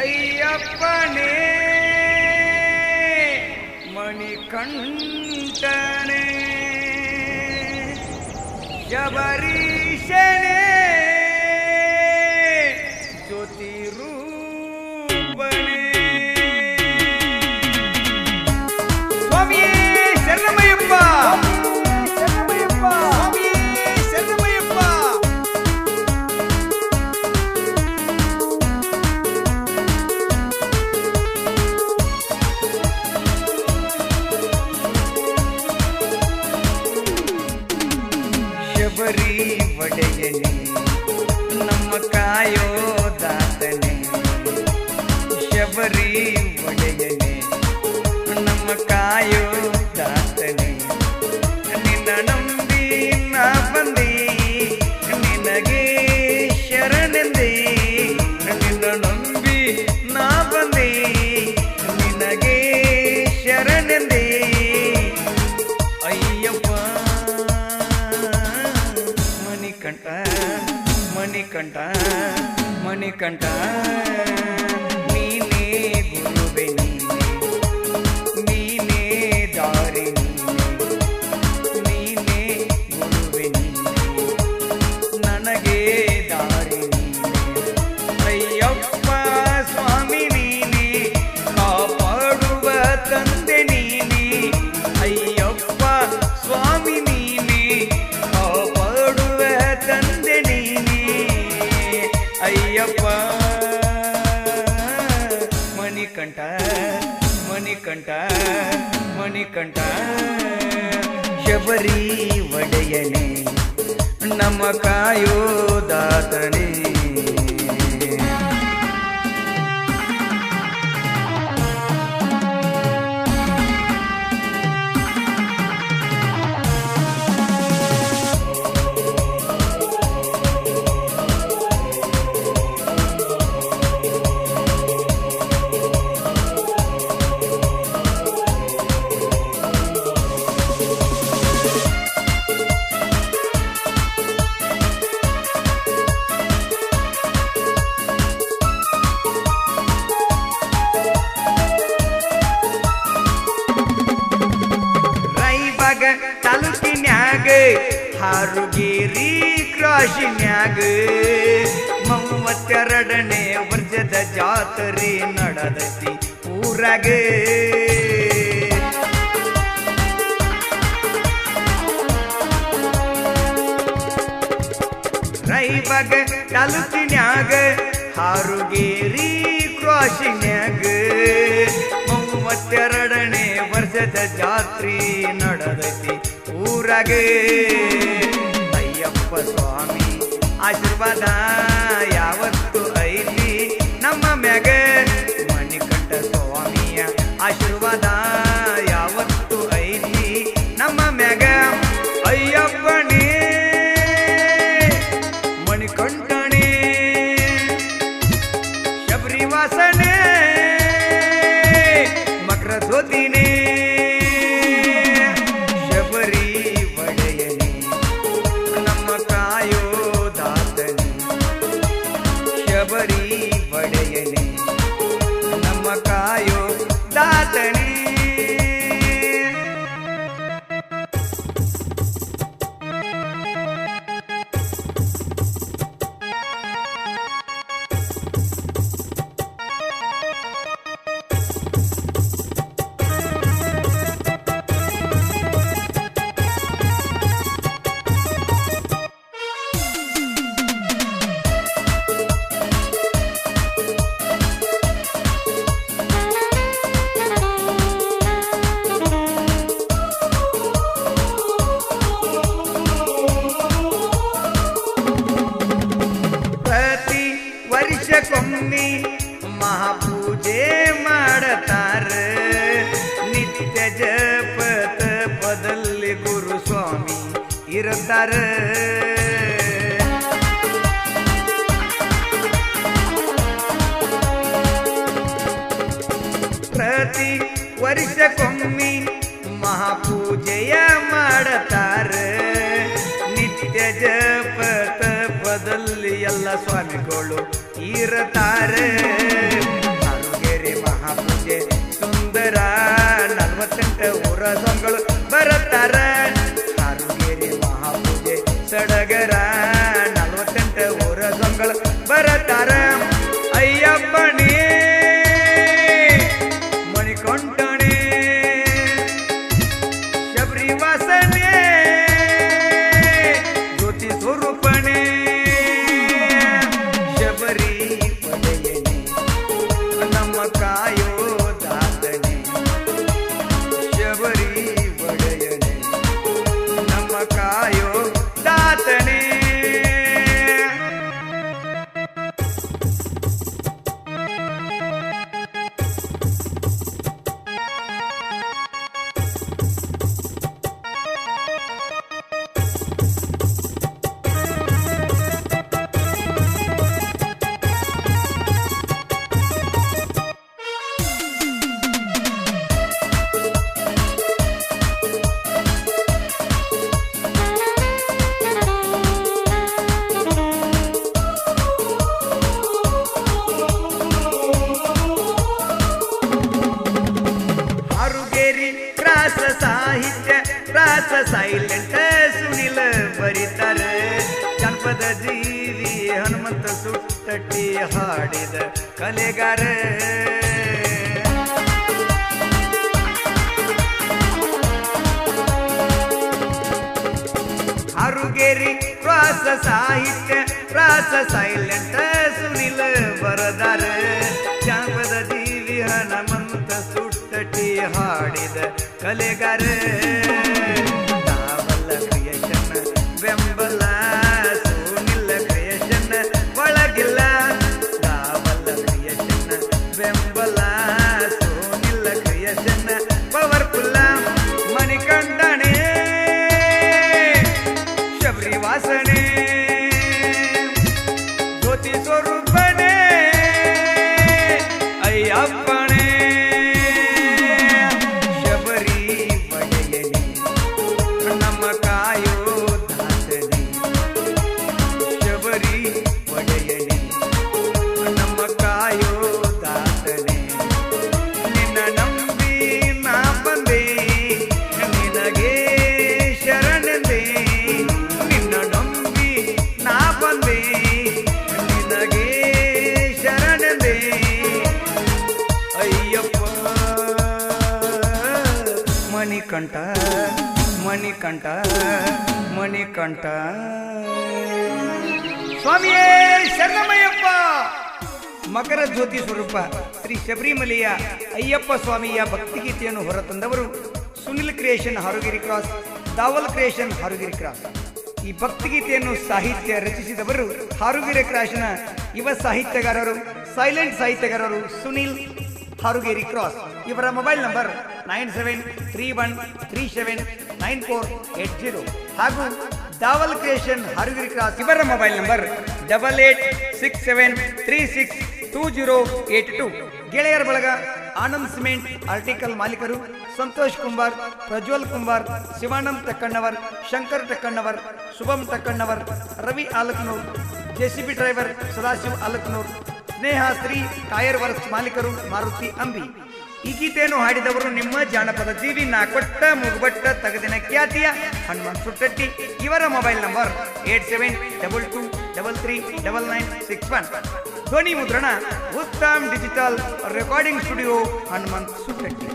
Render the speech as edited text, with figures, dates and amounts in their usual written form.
ಅಯ್ಯಪ್ಪನೇ ಮಣಿಕಂಠನೇ ಶಬರೀಶನೇ ಜ್ಯೋತಿ ರೂಪನೇ ಸ್ವಾಮಿಯೇ ಶರಣಮಯ್ಯಪ್ಪ ಸ್ವಾಮಿಯೇ ಶರಣಮಯ್ಯಪ್ಪ ಶಬರಿ ಒಡೆಯನೇ ನಮ್ಮ ಕಾಯೋ ದಾತನೇ ಶಬರಿ ಒಡೆಯನೇ ನಮ್ಮ ಕಾಯೋ ದಾತನೇ ನಿನ್ನ ನಂಬಿ ನಾ ಬಂದೆ ನಿನಗೆ ಶರಣೆಂದೆ ನಿನ್ನ ನಂಬಿ ನಾ ಬಂದೆ ನಿನಗೆ ಶರಣೆಂದೆ ಅಯ್ಯಪ್ಪ ಮಣಿಕಂಠ ಮಣಿಕಂಠ ಮಣಿಕಂಠ ನೀನೇ ಗುರುವೆ ನೀನೇ ದಾರಿ ನೀನೇ ಗುರುವೆ ನನಗೆ ದಾರಿ ಅಯ್ಯಪ್ಪ ಸ್ವಾಮಿ ನೀನೇ ಕಾಪಾಡುವ ತಂದೆ ನೀನೇ ಅಯ್ಯಪ್ಪ ಸ್ವಾಮಿ ನೀನೇ ಕಾಪಾಡುವ ತಂದೆ ನೀನೇ ಅಯ್ಯಪ್ಪ ಮಣಿಕಂಠ ಮಣಿಕಂಠ ಮಣಿಕಂಠ ಶಬರಿ ಒಡೆಯನೇ ನಮ್ಮ ಕಾಯೋ ದಾತನೇ ತಾಲೂಕಿನ್ಯಾಗ ಹಾರುಗೇರಿ ಕ್ರಾಶಿನ್ಯಾಗ 32ನೇ ವರ್ಷದ ಜಾತ್ರೆ ನಡೆದೈತಿ ಊರಾಗ ರಾಯಬಾಗ ತಾಲೂಕಿನ್ಯಾಗ ಹಾರುಗೇರಿ ಕ್ರಾಶಿನ್ಯಾಗ 32ನೇ ವರ್ಷದ ಜಾತ್ರೆ ನಡೆದೈತಿ ಊರಾಗ ಅಯ್ಯಪ್ಪ ಸ್ವಾಮಿ ಆಶೀರ್ವಾದ ಯಾವತ್ತು ಐತಿ ನಮ್ಮ ಮ್ಯಾಗ ಮಣಿಕಂಠ ಸ್ವಾಮಿಯ ಆಶೀರ್ವಾದ ಯಾವತ್ತು ಐತಿ ನಮ್ಮ ಮ್ಯಾಗ ಅಯ್ಯಪ್ಪನೇ ಮಣಿಕಂಠನೇ ಶಬರಿವಾಸನೇ ಜ್ಯೋತಿನೇ ಶಬರಿ ಒಡೆಯನೇ ನಮ್ಮ ಕಾಯೋ ದಾತನೇ ಶಬರಿ ಒಡೆಯನೇ ನಮ್ಮ ಕಾಯೋ ದಾತನೇ ವರ್ಷಕ್ಕೊಮ್ಮೆ ಮಹಾಪೂಜೆ ಮಾಡತಾರ ನಿತ್ಯ ಜಪ ತಪದಲ್ಲಿ ಗುರು ಸ್ವಾಮಿ ಇರುತ್ತಾರ ಪ್ರತಿ ವರ್ಷಕ್ಕೊಮ್ಮೆ ಮಹಾಪೂಜೆಯ ಮಾಡತಾರ ನಿತ್ಯ ಜಪ ತಪದಲ್ಲಿ ಎಲ್ಲ ಸ್ವಾಮಿಗಳು ಇರುತ್ತಾರೆ ಪ್ರಾಸ ಸೈಲೆಂಟ್ ಸುನಿಲ್ ಬರೀತಾರೆ ಜನಪದ ಜೀವಿ ಹನುಮಂತ ಸುಟ್ಟಟ್ಟಿ ಹಾಡಿದ ಕಲೆಗಾರ ಹಾರುಗೇರಿ ಪ್ರಾಸ ಸಾಹಿತ್ಯ ಪ್ರಾಸ ಸೈಲೆಂಟ್ ಸುನಿಲ್ ಬರದಾರ ಜಾನಪದ ಜೀವಿ ಹನುಮಂತ ಸುಟ್ಟಟ್ಟಿ ಹಾಡಿದ ಕಲೆಗಾರ ನಾವಲ್ಲ ಕ್ರಿಯೇಷನ್ ಬೆಂಬಲ ಸುನಿಲ್ ಕ್ರಿಯೇಷನ್ ಒಳಗಿಲ್ಲ ನಾವಲ್ಲ ಕ್ರಿಯೇಷನ್ ಬೆಂಬಲ ಸುನಿಲ್ ಕ್ರಿಯೇಷನ್ ಪವರ್ಫುಲ್ಲ ಮಣಿಕಂಠಣೆ ಶಬರಿ ವಾಸನೆ ಜ್ಯೋತಿ ಸ್ವರೂಪನೆ ಅಯ್ಯಪ್ಪಣೆ ಶಬರಿ ಒಡೆಯನೆ ನಮ್ಮ ಕಾಯೋ ದಾಸನೆ ಶಬರಿ ಒಡೆಯನೆ ನಮ್ಮ ಕಾಯೋ ದಾಸನೆ ನಿನ್ನ ನಂಬಿ ನಾ ಬಂದೆ ನಿನಗೆ ಶರಣೆ ನಿನ್ನ ನಂಬಿ ನಾ ಬಂದೆ ನಿನಗೆ ಶರಣೆ ಅಯ್ಯಪ್ಪ ಮಣಿಕಂಠ ಮಣಿಕಂಠ ಮಣಿಕಂಠ ಸ್ವಾಮಿಯೇ ಶರಣಮಯ್ಯಪ್ಪ ಮಕರ ಜ್ಯೋತಿ ಸ್ವರೂಪ ಶ್ರೀ ಶಬರಿಮಲೆಯ ಅಯ್ಯಪ್ಪ ಸ್ವಾಮಿಯ ಭಕ್ತಿಗೀತೆಯನ್ನು ಹೊರತಂದವರು Sunil creation Harugiri cross Dawal creation Harugiri cross ಈ ಭಕ್ತಿಗೀತೆಯನ್ನು ಸಾಹಿತ್ಯ ರಚಿಸಿದವರು ಹಾರುಗಿರಿ ಕ್ರಾಸ್ನ ಯುವ ಸಾಹಿತ್ಯಗಾರರು ಸೈಲೆಂಟ್ ಸಾಹಿತ್ಯಗಾರರು ಸುನಿಲ್ ಹಾರುಗೇರಿ ಕ್ರಾಸ್ ಇವರ ಮೊಬೈಲ್ ನಂಬರ್ 9731379480 ಹಾಗೂ ದಾವಲ್ ಕ್ರಿಯೇಷನ್ ಹಾರುಗಿರಿ ಕ್ರಾಸ್ ಇವರ ಮೊಬೈಲ್ ನಂಬರ್ 8867362082 ಗೆಳೆಯರ ಬಳಗ ಆನಂದ್ ಸಿಮೆಂಟ್ ಆರ್ಟಿಕಲ್ ಮಾಲೀಕರು Santosh Kumbar Prajwal Kumbar Shivanand Takkannavar Shankar Takkannavar Shubham Takkannavar Ravi Alaknur JCB driver Sadashiv Alaknur Sneha Shri tyre works ಮಾಲೀಕರು ಮಾರುತಿ ಅಂಬಿ ಈ ಗೀತೆಯನ್ನು ಹಾಡಿದವರು ನಿಮ್ಮ ಜಾನಪದ ಜೀವಿ ನಾ ಕೊಟ್ಟ ಮುಗುಬಟ್ಟ ತಗದಿನ ಖ್ಯಾತಿಯ ಹನುಮಂತ ಸುಟ್ಟಟ್ಟಿ ಇವರ ಮೊಬೈಲ್ ನಂಬರ್ 8722339961 ಧ್ವನಿ ಮುದ್ರಣ Uttam digital recording studio Hanumanta Suttatti.